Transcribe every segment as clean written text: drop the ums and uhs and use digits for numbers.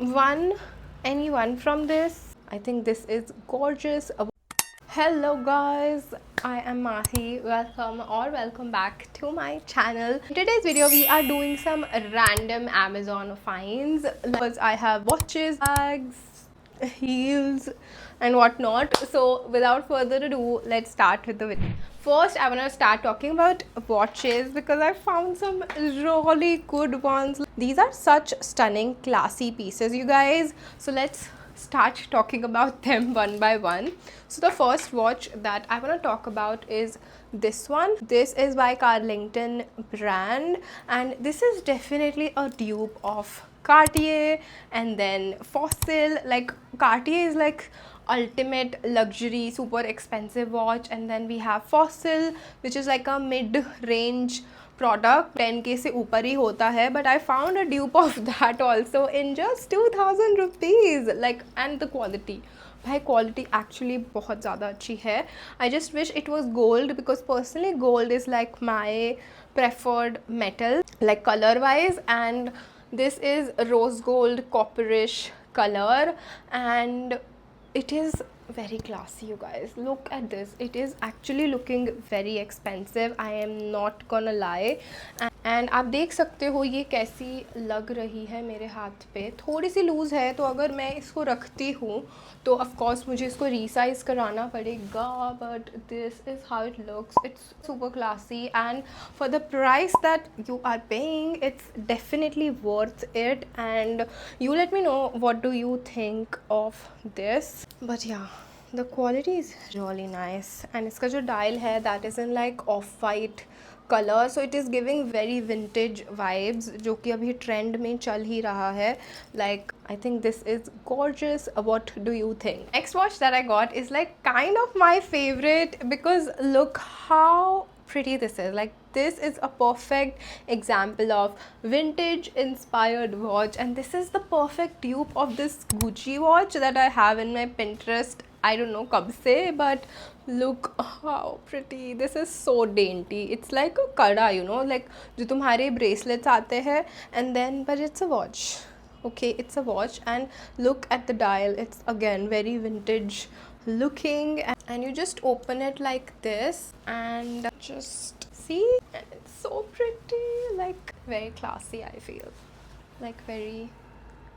one, anyone from this. I think this is gorgeous. Hello guys, I am Mahi. Welcome back to my channel. In today's video we are doing some random Amazon finds because I have watches, bags, heels and whatnot. So without further ado, let's start with the video. First I want to start talking about watches because I found some really good ones. These are such stunning classy pieces, you guys. So let's start talking about them one by one. So the first watch that I want to talk about is this one. This is by Carlington brand and this is definitely a dupe of Cartier and then Fossil. Like Cartier is like ultimate luxury super expensive watch, and then we have Fossil which is like a mid-range product, 10k से ऊपर ही होता है, but I found a dupe of that also in just 2000 rupees. Like, and the quality, भाई quality actually बहुत ज़्यादा अच्छी है. I just wish it was gold because personally gold is like my preferred metal, like color wise, and this is rose gold copperish color and it is very classy. You guys, look at this. It is actually looking very expensive, I am not gonna lie. And आप देख सकते हो ये कैसी लग रही है मेरे हाथ पे. थोड़ी सी लूज़ है, तो अगर मैं इसको रखती हूँ तो ऑफ कोर्स मुझे इसको रीसाइज कराना पड़ेगा, but this is how it looks. It's super classy and for the price that you are paying it's definitely worth it. And you let me know what do you think of this. But yeah, the quality is really nice and इसका जो dial है that is in like off white color, so it is giving very vintage vibes जो कि अभी trend में चल ही रहा है. Like I think this is gorgeous. What do you think? Next watch that I got is like kind of my favorite because look how pretty this is. Like this is a perfect example of vintage inspired watch, and this is the perfect dupe of this Gucci watch that I have in my Pinterest. I don't know कब से, but look how pretty. This is so dainty. It's like a kada, you know, like जो तुम्हारे bracelets आते हैं, and then but it's a watch. Okay, it's a watch and look at the dial. It's again very vintage looking, and you just open it like this and just see, and it's so pretty, like very classy. I feel like very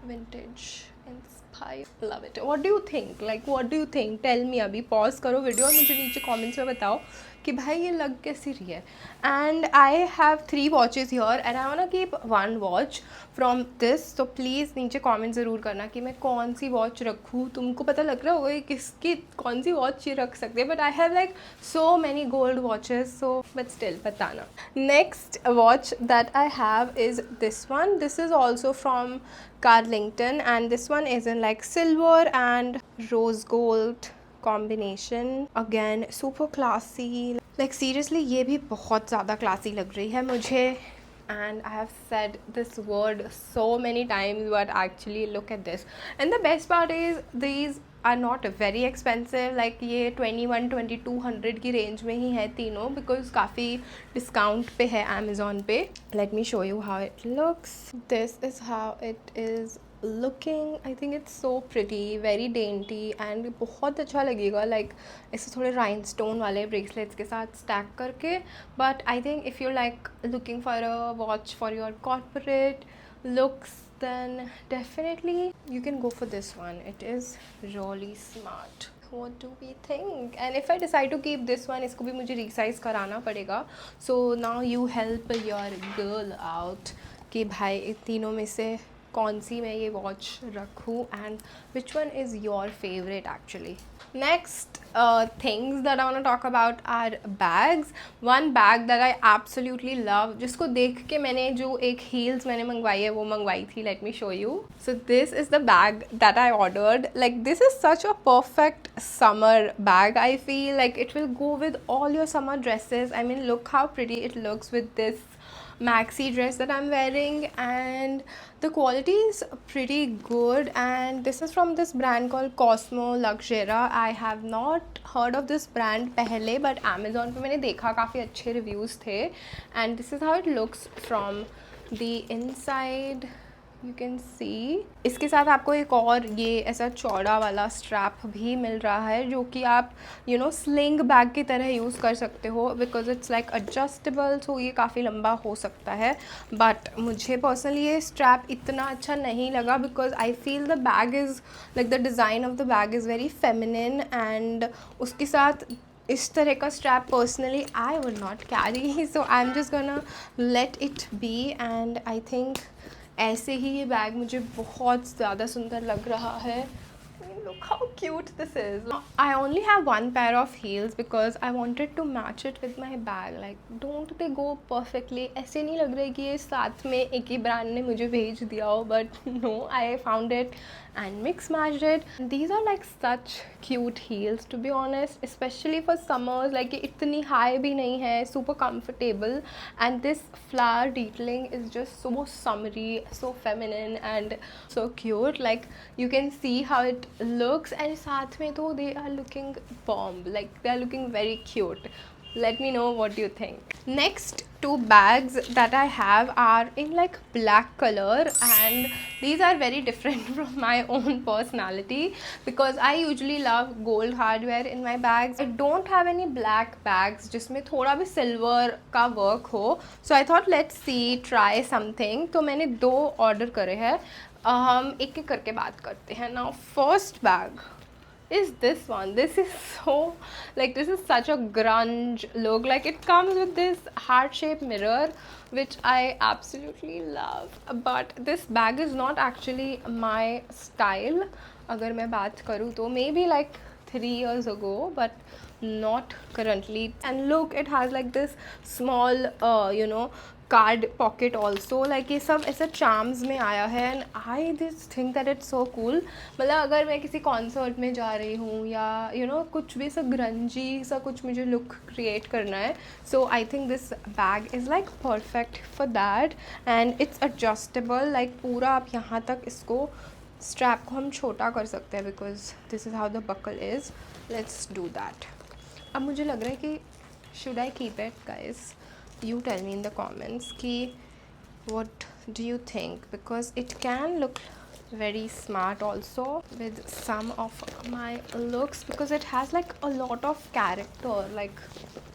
vintage inspired. Love it. What do you think? Like what do you think? Tell me. अभी pause करो video और मुझे नीचे comments में बताओ कि भाई ये लग कैसी रही है. And I have 3 watches here and I wanna keep 1 watch from this. So please नीचे comment ज़रूर करना कि मैं कौन सी watch रखूँ. तुमको पता लग रहा होगा कि किसकी कौन सी watch ये रख सकते हैं. But I have like so many gold watches, so but still बताना. Next watch that I have is this one. This is also from Carlington and this one is in like silver and rose gold combination. Again super classy. Like seriously ये भी बहुत ज़्यादा classy लग रही है मुझे. And I have said this word so many times, but actually look at this. And the best part is these are not very expensive. Like ये 21-2200 की range में ही है तीनों, because काफ़ी discount पे है Amazon पे. Let me show you how it looks. This is how it is looking. I think it's so pretty, very dainty and बहुत अच्छा लगेगा like ऐसे थोड़े rhinestone वाले bracelets के साथ stack करके. But I think if you're like looking for a watch for your corporate looks, then definitely you can go for this one. It is really smart. What do we think? And if I decide to keep this one, इसको भी मुझे resize कराना पड़ेगा. So now you help your girl out कि भाई इन तीनों में से कौन सी मैं ये वॉच रखूँ and which one is your favorite actually. Next things that I want to talk about are bags. One bag that I absolutely love, जिसको देख के मैंने जो एक heels मैंने मंगवाई है वो मंगवाई थी. Let me show you. So this is the bag that I ordered. Like this is such a perfect summer bag. I feel like it will go with all your summer dresses. I mean look how pretty it looks with this maxi dress that I'm wearing, and the quality is pretty good. And this is from this brand called Cosmo Luxera. I have not heard of this brand पहले, but Amazon पे मैंने देखा काफ़ी अच्छे reviews थे. And this is how it looks from the inside. You can see इसके साथ आपको एक और ये ऐसा चौड़ा वाला स्ट्रैप भी मिल रहा है जो कि आप स्लिंग बैग की तरह यूज़ कर सकते हो, बिकॉज इट्स लाइक एडजस्टेबल, सो ये काफ़ी लंबा हो सकता है। बट मुझे पर्सनली ये स्ट्रैप इतना अच्छा नहीं लगा, because I feel the bag is like the design of the bag is very feminine, and उसके साथ इस तरह का strap personally I would not carry, so I am just gonna let it be. And I think ऐसे ही ये bag मुझे बहुत ज़्यादा सुंदर लग रहा है। Look how cute this is. I only have one pair of heels because I wanted to match it with my bag. Like, don't they go perfectly? ऐसे नहीं लग रहा है कि ये साथ में एक ही ब्रांड ने मुझे भेज दिया हो, but no, I found it and mix matched it. These are like such cute heels, to be honest, especially for summers. Like, ये इतनी high भी नहीं है, super comfortable, and this flower detailing is just so summery, so feminine and so cute. Like, you can see how it looks, and साथ में तो they are looking bomb, like they are looking very cute. Let me know what you think. Next two bags that I have are in like black color, and these are very different from my own personality because I usually love gold hardware in my bags. I don't have any black bags जिसमें थोड़ा भी silver का work हो, so I thought let's see, try something. तो मैंने दो order करे हैं, हम एक एक करके बात करते हैं. Now first bag is this one. This is so, like, this is such a grunge look. Like, it comes with this heart-shaped mirror, which I absolutely love, but this bag is not actually my style. अगर मैं बात करूँ तो maybe like 3 years ago, but not currently. And look, it has like this small card pocket also. Like ये सब ऐसा charms में आया है, and I this think that it's so cool. मतलब अगर मैं किसी कॉन्सर्ट में जा रही हूँ या कुछ भी ऐसा ग्रंजी सा कुछ मुझे लुक क्रिएट करना है, so I think this bag is like perfect for that. And it's adjustable, like पूरा आप यहाँ तक इसको स्ट्रैप को हम छोटा कर सकते हैं, because this is how the buckle is. Let's do that. अब मुझे लग रहा है कि should I keep it guys? You tell me in the comments ki what do you think, because it can look very smart also with some of my looks, because it has like a lot of character. Like,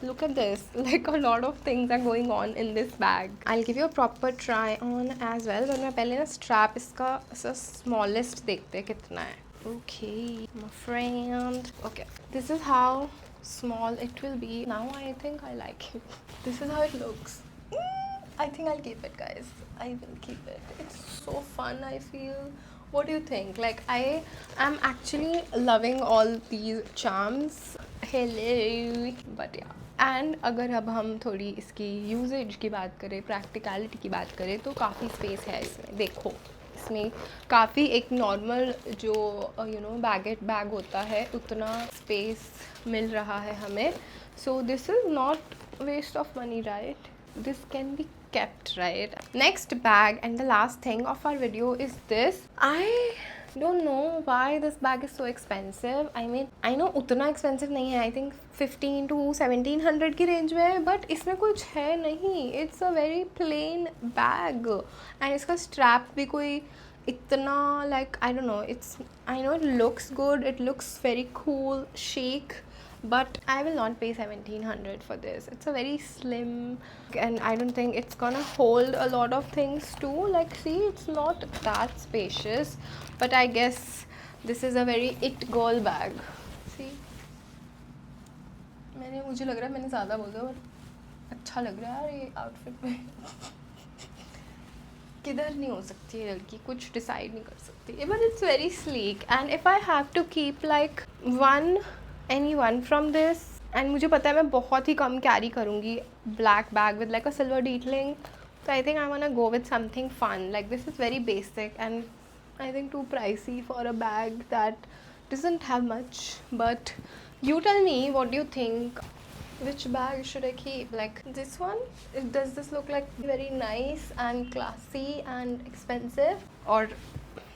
look at this, like a lot of things are going on in this bag. I'll give you a proper try on as well, but मैं पहले ना strap इसका ऐसा smallest देखते हैं कितना है. Okay, my friend. Okay, this is how small it will be. Now I think I like it. This is how it looks. I think I'll keep it, guys. I will keep it. It's so fun, I feel. What do you think? Like, I am actually loving all these charms. Hello. But yeah. And अगर अब हम थोड़ी इसकी usage की बात करें, practicality की बात करें, तो काफ़ी स्पेस है इसमें. देखो, इसमें काफ़ी एक नॉर्मल जो बैगेट बैग होता है उतना स्पेस मिल रहा है हमें. So this is not waste of money, right? This can be kept, right? Next bag and the last thing of our video is this. I don't know why this bag is so expensive. I mean, I know उतना expensive नहीं है. I think 15 to 1700 की range में है, but इसमें कुछ है नहीं. It's a very plain bag, and इसका strap भी कोई इतना like I don't know. I know it looks good. It looks very cool, chic. But I will not pay 1700 for this. It's a very slim, and I don't think it's gonna hold a lot of things too. Like, see, it's not that spacious, but I guess this is a very it girl bag. See, मुझे लग रहा है मैंने ज़्यादा बोल दिया, और अच्छा लग रहा है ये आउटफिट में. किधर नहीं हो सकती है लड़की, कुछ डिसाइड नहीं कर सकती. But it's very sleek, and if I have to keep like any one from this, and मुझे पता है मैं बहुत ही कम कैरी करूँगी black bag with like a silver detailing, so I think I wanna go with something fun. Like, this is very basic and I think too pricey for a bag that doesn't have much. But you tell me, what do you think? Which bag should I keep? Like, this one? Does this look like very nice and classy and expensive, or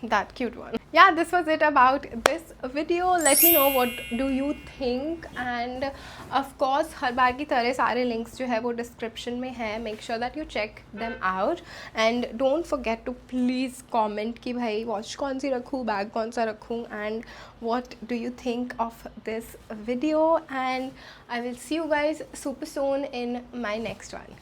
that cute one. Yeah, this was it about this video. Let me know what do you think, and of course हर बार की तरह सारे links जो है वो description में है. Make sure that you check them out and don't forget to please comment कि भाई watch कौन सी रखूँ, bag कौन सा रखूँ, and what do you think of this video. And I will see you guys super soon in my next one.